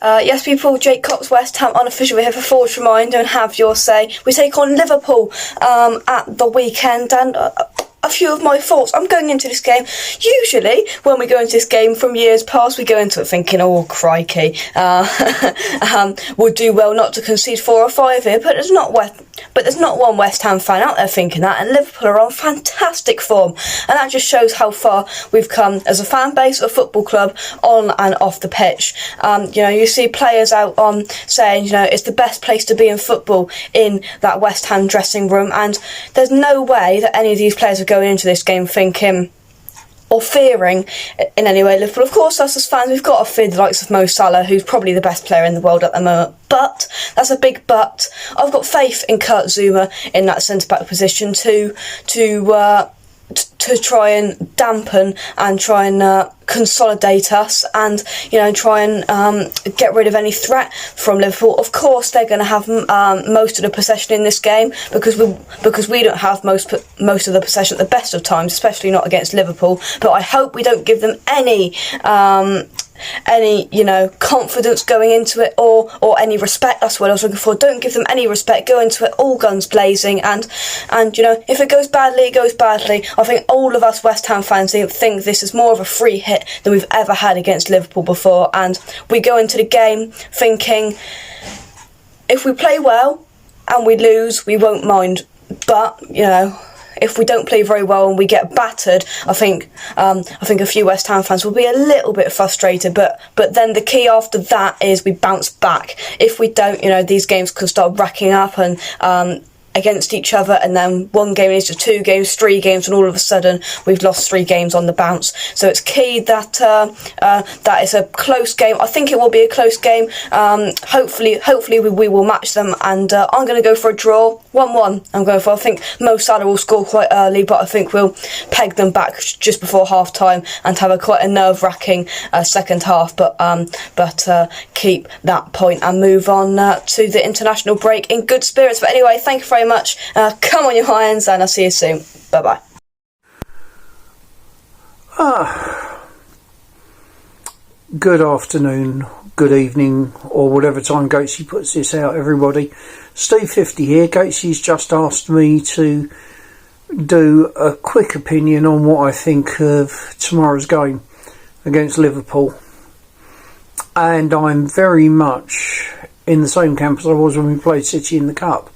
Yes, people, Jake Cox, West Ham Unofficial here for Forward Reminder and Have Your Say. We take on Liverpool at the weekend, and a few of my thoughts. I'm going into this game. Usually, when we go into this game from years past, we go into it thinking, oh, crikey, we'll do well not to concede 4 or 5 here, but there's not one West Ham fan out there thinking that, and Liverpool are on fantastic form, and that just shows how far we've come as a fan base, a football club, on and off the pitch. You see players out saying, it's the best place to be in football in that West Ham dressing room, and there's no way that any of these players are going into this game thinking or fearing in any way Liverpool. Of course, us as fans, we've got to fear the likes of Mo Salah, who's probably the best player in the world at the moment. But, that's a big but, I've got faith in Kurt Zouma in that centre-back position to try and dampen and try and consolidate us, and try and get rid of any threat from Liverpool. Of course, they're going to have most of the possession in this game because we don't have most of the possession at the best of times, especially not against Liverpool. But I hope we don't give them any confidence going into it, or any respect. That's what I was looking for. Don't give them any respect. Go into it all guns blazing, and if it goes badly, it goes badly. I think all of us West Ham fans think this is more of a free hit than we've ever had against Liverpool before, and we go into the game thinking if we play well and we lose, we won't mind. But if we don't play very well and we get battered, I think a few West Ham fans will be a little bit frustrated. But then the key after that is we bounce back. If we don't, these games could start racking up and against each other, and then one game leads to 2 games, 3 games, and all of a sudden we've lost 3 games on the bounce. So it's key that that is a close game. I think it will be a close game. Hopefully we will match them, and I'm going to go for a draw, 1-1. I think Mo Salah will score quite early, but I think we'll peg them back just before half time and have quite a nerve-wracking second half. But keep that point and move on to the international break in good spirits. But anyway, thank you very much. Come on, you Irons, and I'll see you soon. Bye bye. Good afternoon, good evening, or whatever time Gatesy puts this out, everybody. Steve 50 here. Gatesy's just asked me to do a quick opinion on what I think of tomorrow's game against Liverpool, and I'm very much in the same camp as I was when we played City in the Cup,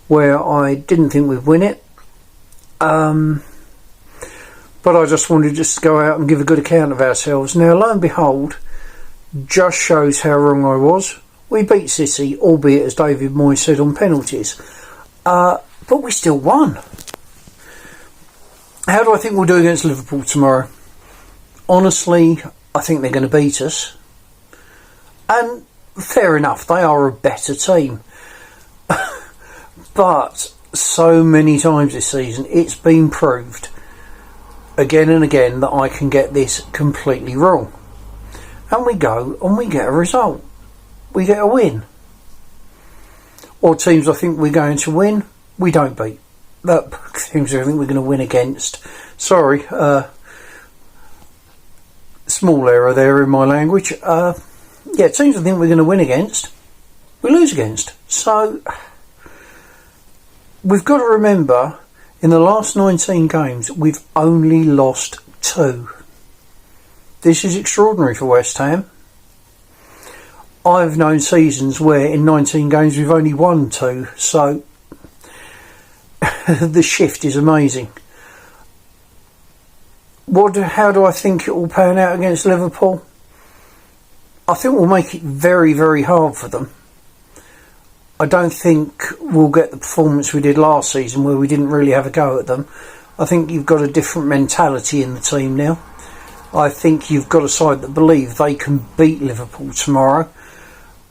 where I didn't think we'd win it, but I just wanted to go out and give a good account of ourselves. Now, lo and behold, just shows how wrong I was. We beat City, albeit, as David Moyes said, on penalties, but we still won. How do I think we'll do against Liverpool tomorrow? Honestly, I think they're going to beat us, and fair enough, they are a better team. But so many times this season it's been proved again and again that I can get this completely wrong, and we go and we get a result, we get a win. Or teams I think we're going to win, we don't beat. That teams I think we're going to win against, sorry, small error there in my language, teams I think we're going to win against, we lose against. So we've got to remember, in the last 19 games, we've only lost 2. This is extraordinary for West Ham. I've known seasons where in 19 games we've only won 2, so the shift is amazing. How do I think it will pan out against Liverpool? I think we'll make it very, very hard for them. I don't think we'll get the performance we did last season, where we didn't really have a go at them. I think you've got a different mentality in the team now. I think you've got a side that believe they can beat Liverpool tomorrow,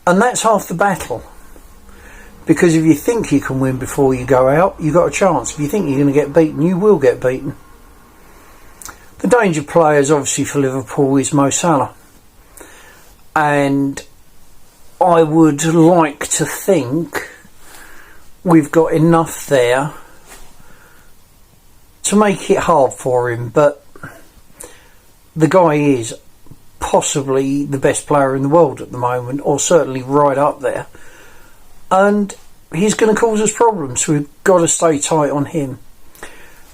and that's half the battle. Because if you think you can win before you go out, you've got a chance. If you think you're going to get beaten, you will get beaten. The danger players, obviously, for Liverpool is Mo Salah, and I would like to think we've got enough there to make it hard for him, but the guy is possibly the best player in the world at the moment, or certainly right up there. And he's going to cause us problems, so we've got to stay tight on him.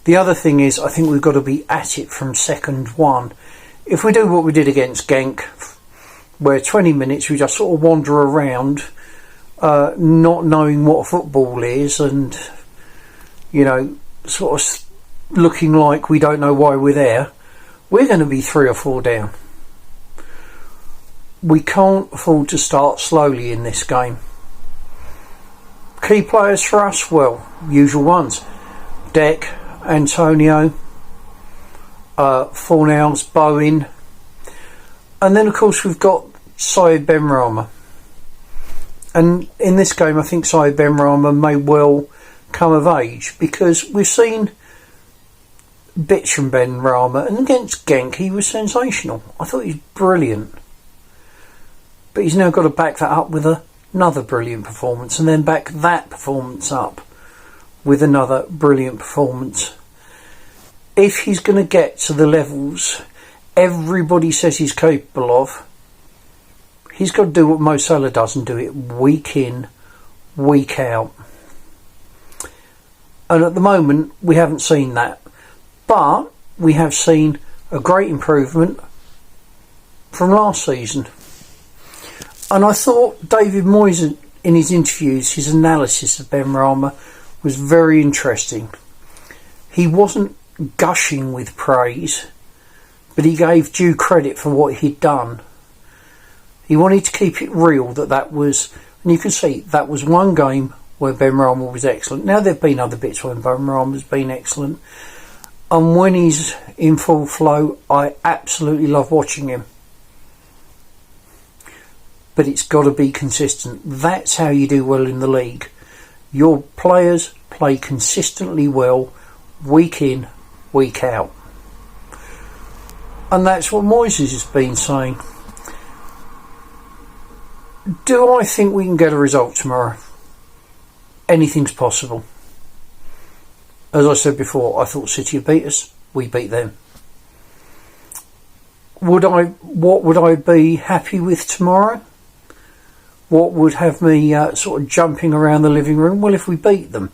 The other thing is, I think we've got to be at it from second one. If we do what we did against Genk, where 20 minutes we just sort of wander around, not knowing what football is, and, you know, sort of looking like we don't know why we're there, we're going to be 3 or 4 down. We can't afford to start slowly in this game. Key players for us, well, usual ones. Dec, Antonio, Fornals, Bowen, and then of course we've got Saïd Benrahma. And in this game I think Saïd Benrahma may well come of age, because we've seen bits from Benrahma, and against Genk he was sensational. I thought he was brilliant, but he's now got to back that up with another brilliant performance, and then back that performance up with another brilliant performance. If he's going to get to the levels everybody says he's capable of, he's got to do what Mo Salah does and do it week in, week out. And at the moment we haven't seen that, but we have seen a great improvement from last season. And I thought David Moyes, in his interviews, his analysis of Benrahma was very interesting. He wasn't gushing with praise, but he gave due credit for what he'd done. He wanted to keep it real, that was, and you can see that was one game where Benrahma was excellent. Now there have been other bits where Benrahma's been excellent, and when he's in full flow I absolutely love watching him. But it's got to be consistent. That's how you do well in the league. Your players play consistently well, week in, week out. And that's what Moyes has been saying. Do I think we can get a result tomorrow? Anything's possible. As I said before, I thought City would beat us. We beat them. What would I be happy with tomorrow? What would have me sort of jumping around the living room? Well, if we beat them.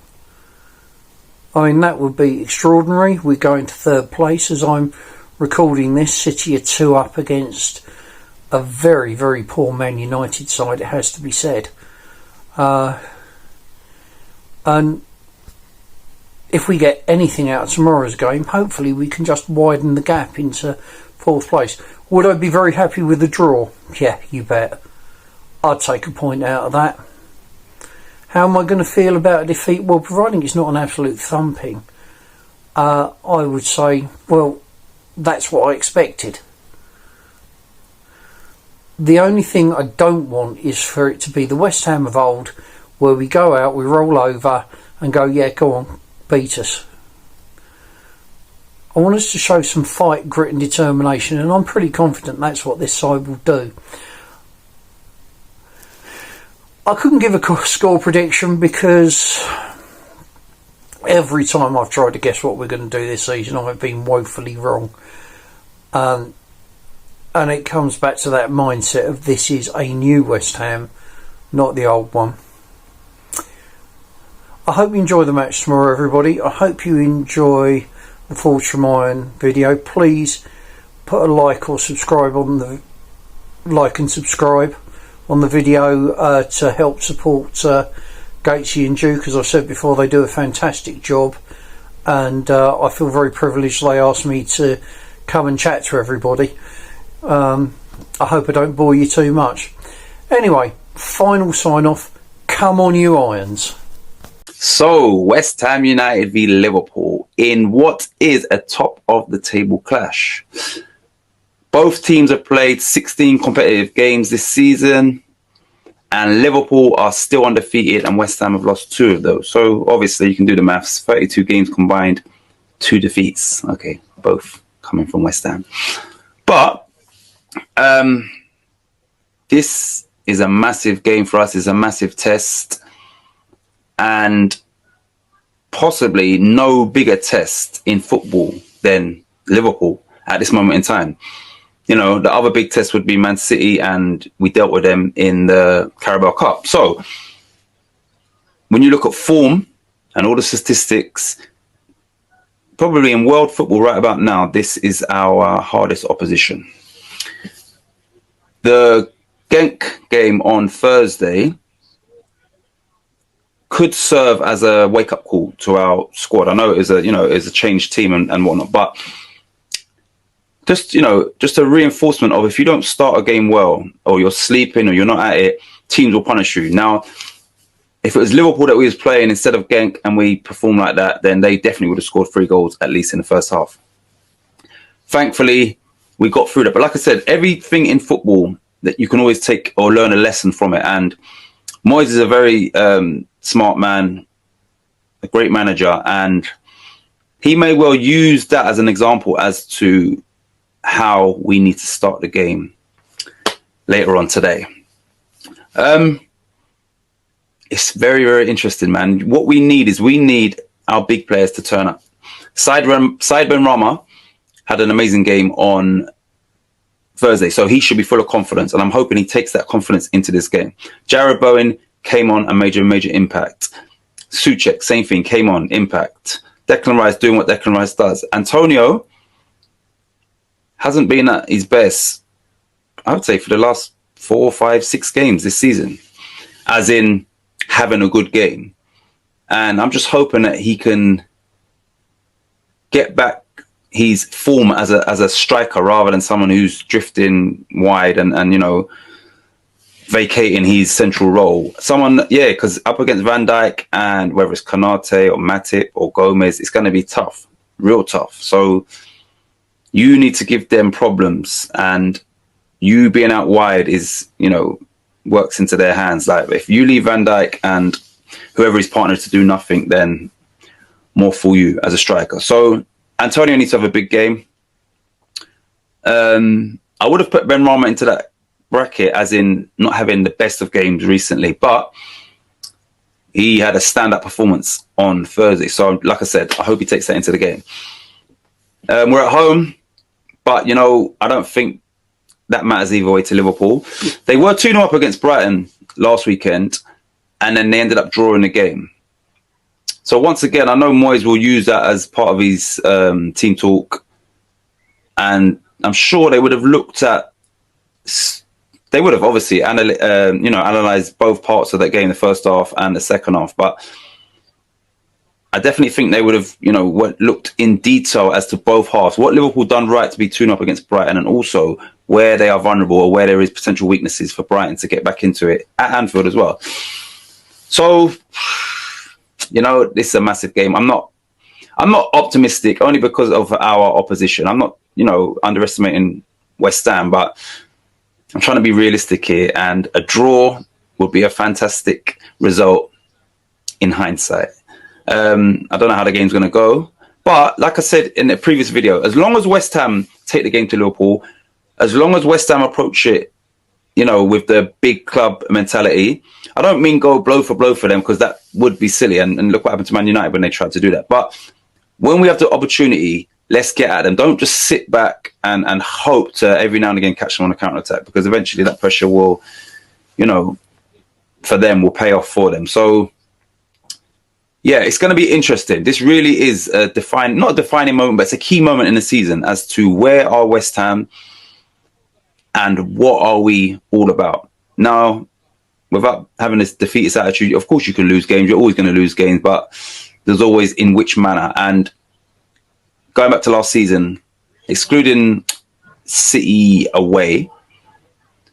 I mean, that would be extraordinary. We're going to third place as I'm recording this. City are 2 up against a very, very poor Man United side, it has to be said. And if we get anything out of tomorrow's game, hopefully we can just widen the gap into 4th place. Would I be very happy with the draw? Yeah, you bet. I'd take a point out of that. How am I going to feel about a defeat? Well, providing it's not an absolute thumping, I would say, well, that's what I expected. The only thing I don't want is for it to be the West Ham of old, where we go out, we roll over and go, yeah, go on, beat us. I want us to show some fight, grit and determination, and I'm pretty confident that's what this side will do. I couldn't give a score prediction because every time I've tried to guess what we're going to do this season, I've been woefully wrong. And it comes back to that mindset of this is a new West Ham, not the old one. I hope you enjoy the match tomorrow, everybody. I hope you enjoy the WheStHaM RaNdOm video. Please put a like or subscribe on the subscribe on the video to help support Gatesy and Duke. As I've said before, they do a fantastic job, and I feel very privileged they asked me to come and chat to everybody. I hope I don't bore you too much. Anyway, final sign off. Come on, you Irons. So, West Ham United v Liverpool in what is a top of the table clash. Both teams have played 16 competitive games this season, and Liverpool are still undefeated, and West Ham have lost 2 of those. So obviously you can do the maths. 32 games combined, 2 defeats. Okay, both coming from West Ham. But this is a massive game for us. It's a massive test, and possibly no bigger test in football than Liverpool at this moment in time. the other big test would be Man City, and we dealt with them in the Carabao Cup. So when you look at form and all the statistics, probably in world football right about now, this is our hardest opposition. The Genk game on Thursday could serve as a wake-up call to our squad. I know it is a changed team and whatnot, but just a reinforcement of, if you don't start a game well, or you're sleeping, or you're not at it, teams will punish you. Now, if it was Liverpool that we was playing instead of Genk and we performed like that, then they definitely would have scored 3 goals at least in the first half. Thankfully, we got through that. But like I said, everything in football that you can always take or learn a lesson from it. And Moyes is a very smart man, a great manager, and he may well use that as an example as to how we need to start the game later on today. It's very, very interesting, man. What we need our big players to turn up. Said Benrahma had an amazing game on Thursday, so he should be full of confidence, and I'm hoping he takes that confidence into this game. Jared Bowen came on and made a major impact. Souček, same thing, came on, impact. Declan Rice doing what Declan Rice does. Antonio hasn't been at his best, I would say, for the last 4, 5, 6 games this season, as in having a good game. And I'm just hoping that he can get back his form as a striker, rather than someone who's drifting wide and vacating his central role. Someone, because up against Van Dijk, and whether it's Konate or Matip or Gomez, it's going to be tough, real tough. So you need to give them problems, and you being out wide is, works into their hands. Like, if you leave Van Dijk and whoever is partnered to do nothing, then more for you as a striker. So Antonio needs to have a big game. I would have put Benrahma into that bracket, as in not having the best of games recently, but he had a stand-up performance on Thursday. So, like I said, I hope he takes that into the game. We're at home, but, I don't think that matters either way to Liverpool. They were 2-0 up against Brighton last weekend, and then they ended up drawing the game. So once again, I know Moyes will use that as part of his team talk, and I'm sure they would have looked at. They would have obviously analysed both parts of that game, the first half and the second half. But I definitely think they would have, looked in detail as to both halves. What Liverpool done right to be 2-0 up against Brighton, and also where they are vulnerable or where there is potential weaknesses for Brighton to get back into it at Anfield as well. So, this is a massive game. I'm not optimistic, only because of our opposition. I'm not, underestimating West Ham, but I'm trying to be realistic here, and a draw would be a fantastic result in hindsight. I don't know how the game's going to go, but like I said in the previous video, as long as West Ham take the game to Liverpool, as long as West Ham approach it, with the big club mentality, I don't mean go blow for them, because that would be silly. And look what happened to Man United when they tried to do that. But when we have the opportunity, let's get at them. Don't just sit back and hope to every now and again catch them on a counter-attack, because eventually that pressure will, for them, will pay off for them. So, yeah, it's going to be interesting. This really is not a defining moment, but it's a key moment in the season as to where are West Ham and what are we all about. Now, without having this defeatist attitude, of course you can lose games. You're always going to lose games, but there's always in which manner. And going back to last season, excluding City away,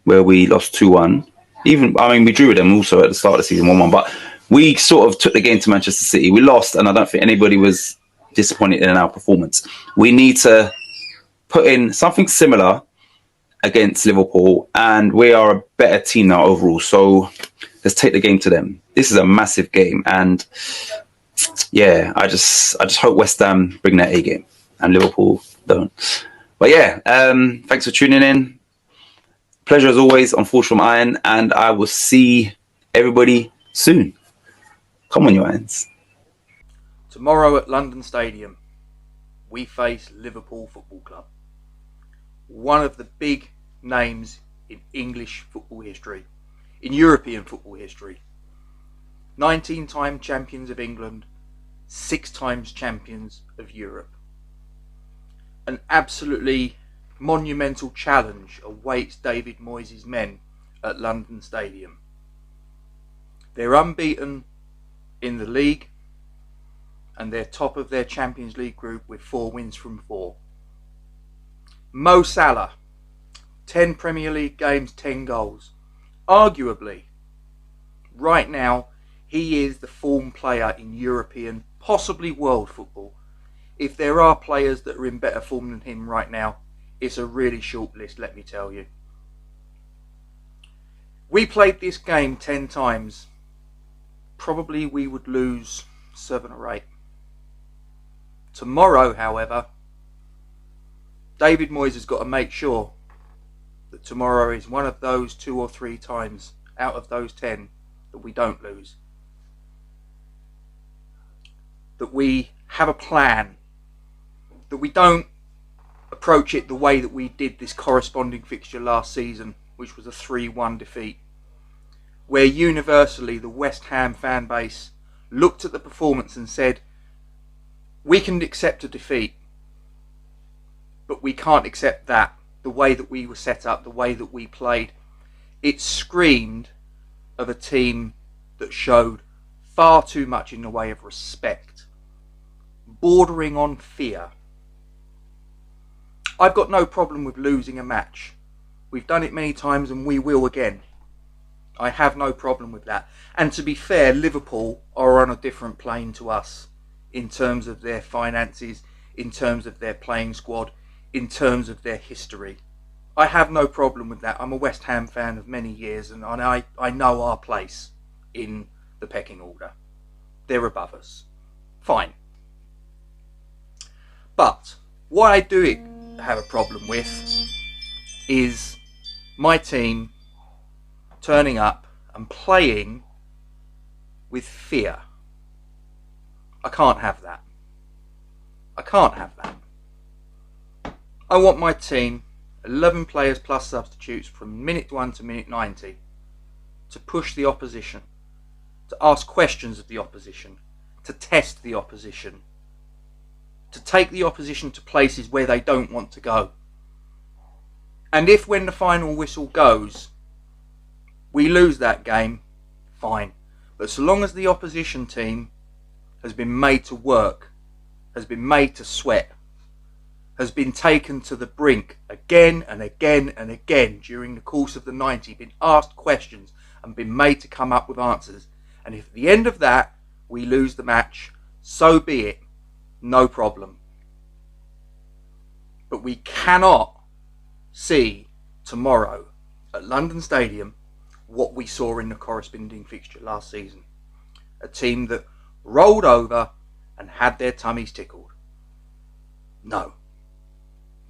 where we lost 2-1. We drew with them also at the start of the season 1-1, but we sort of took the game to Manchester City. We lost, and I don't think anybody was disappointed in our performance. We need to put in something similar against Liverpool, and we are a better team now overall. So let's take the game to them. This is a massive game, and yeah, I just hope West Ham bring their A game and Liverpool don't. But yeah, thanks for tuning in. Pleasure as always on Forge from Iron, and I will see everybody soon. Come on, you irons. Tomorrow at London Stadium, we face Liverpool Football Club. one of the big names in English football history, in European football history. 19-time champions of England, 6 times champions of Europe. An absolutely monumental challenge awaits David Moyes' men at London Stadium. They're unbeaten in the league and they're top of their Champions League group with 4 wins from 4. Mo Salah, 10 Premier League games, 10 goals. Arguably, right now, he is the form player in European, possibly world football. If there are players that are in better form than him right now, it's a really short list, let me tell you. We played this game 10 times. Probably we would lose 7 or 8. Tomorrow, however, David Moyes has got to make sure that tomorrow is one of those 2 or 3 times out of those 10 that we don't lose. That we have a plan. That we don't approach it the way that we did this corresponding fixture last season, which was a 3-1 defeat, where universally the West Ham fan base looked at the performance and said, we can accept a defeat, but we can't accept that, the way that we were set up, the way that we played. It screamed of a team that showed far too much in the way of respect, bordering on fear. I've got no problem with losing a match. We've done it many times and we will again. I have no problem with that. And to be fair, Liverpool are on a different plane to us in terms of their finances, in terms of their playing squad, in terms of their history. I have no problem with that. I'm a West Ham fan of many years and I know our place in the pecking order. They're above us. Fine. But what I do have a problem with is my team turning up and playing with fear. I can't have that. I can't have that. I want my team, 11 players plus substitutes from minute 1 to minute 90, to push the opposition, to ask questions of the opposition, to test the opposition, to take the opposition to places where they don't want to go. And if when the final whistle goes, we lose that game, fine. But so long as the opposition team has been made to work, has been made to sweat, has been taken to the brink again and again and again during the course of the 90, been asked questions and been made to come up with answers. And if at the end of that we lose the match, so be it, no problem. But we cannot see tomorrow at London Stadium what we saw in the corresponding fixture last season. A team that rolled over and had their tummies tickled. No.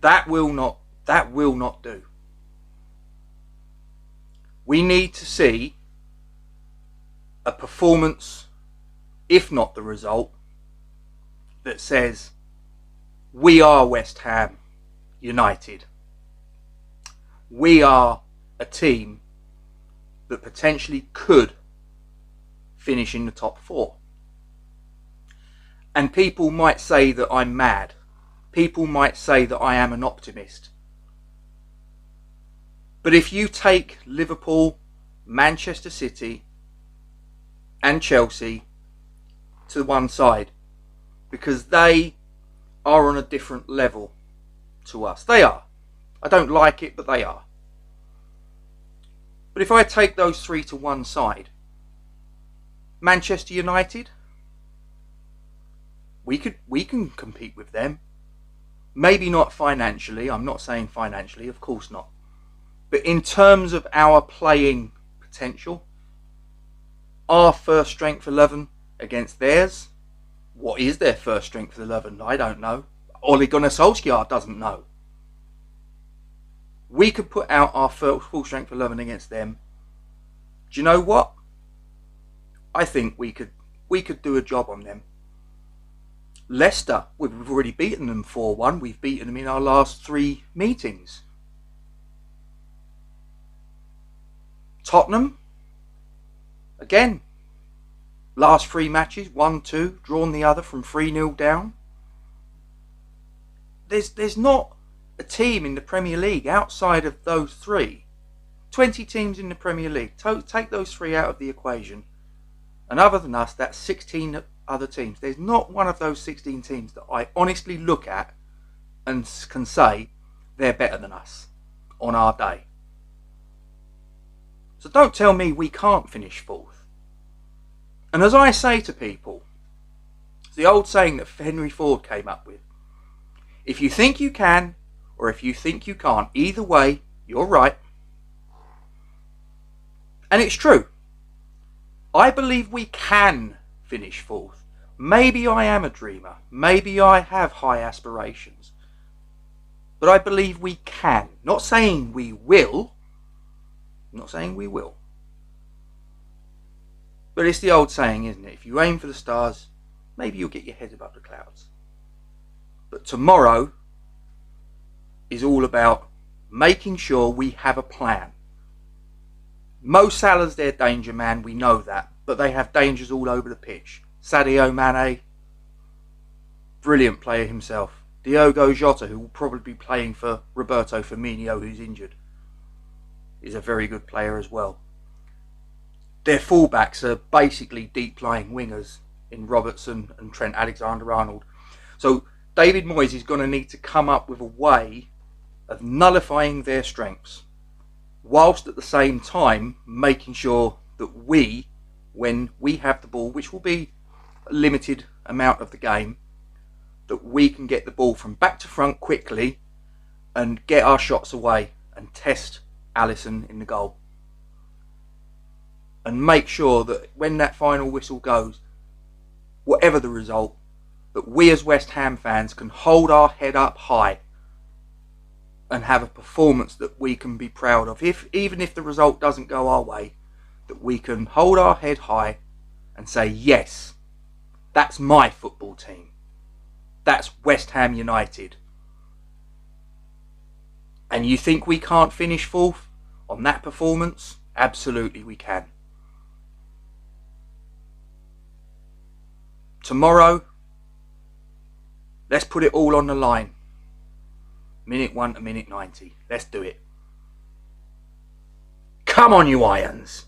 That will not do. We need to see a performance, if not the result, that says we are West Ham United. We are a team that potentially could finish in the top 4. And people might say that I'm mad. People might say that I am an optimist. But if you take Liverpool, Manchester City and Chelsea to one side, because they are on a different level to us. They are. I don't like it, but they are. But if I take those 3 to one side, Manchester United, we can compete with them. Maybe not financially. I'm not saying financially, of course not. But in terms of our playing potential, our first strength 11 against theirs, what is their first strength 11? I don't know. Ole Gunnar Solskjaer doesn't know. We could put out our full strength 11 against them. Do you know what? I think we could do a job on them. Leicester, we've already beaten them 4-1. We've beaten them in our last 3 meetings. Tottenham, again, last 3 matches, 1-2, drawn the other from 3-0 down. There's not a team in the Premier League outside of those 3. 20 teams in the Premier League. Take those 3 out of the equation. And other than us, that's 16 other teams. There's not one of those 16 teams that I honestly look at and can say they're better than us on our day. So don't tell me we can't finish 4th. And as I say to people, it's the old saying that Henry Ford came up with. If you think you can, or if you think you can't, either way, you're right. And it's true. I believe we can finish 4th. Maybe I am a dreamer. Maybe I have high aspirations. But I believe we can. Not saying we will. Not saying we will. But it's the old saying, isn't it? If you aim for the stars, maybe you'll get your head above the clouds. But tomorrow is all about making sure we have a plan. Mo Salah's their danger man, we know that. But they have dangers all over the pitch. Sadio Mane, brilliant player himself. Diogo Jota, who will probably be playing for Roberto Firmino, who's injured, is a very good player as well. Their fullbacks are basically deep-lying wingers in Robertson and Trent Alexander-Arnold. So David Moyes is going to need to come up with a way of nullifying their strengths, whilst at the same time making sure that we, when we have the ball, which will be a limited amount of the game, that we can get the ball from back to front quickly and get our shots away and test Alisson in the goal. And make sure that when that final whistle goes, whatever the result, that we as West Ham fans can hold our head up high and have a performance that we can be proud of. Even if the result doesn't go our way, that we can hold our head high and say, yes, that's my football team. That's West Ham United. And you think we can't finish 4th on that performance? Absolutely we can. Tomorrow, let's put it all on the line. Minute 1 to minute 90. Let's do it. Come on, you Irons.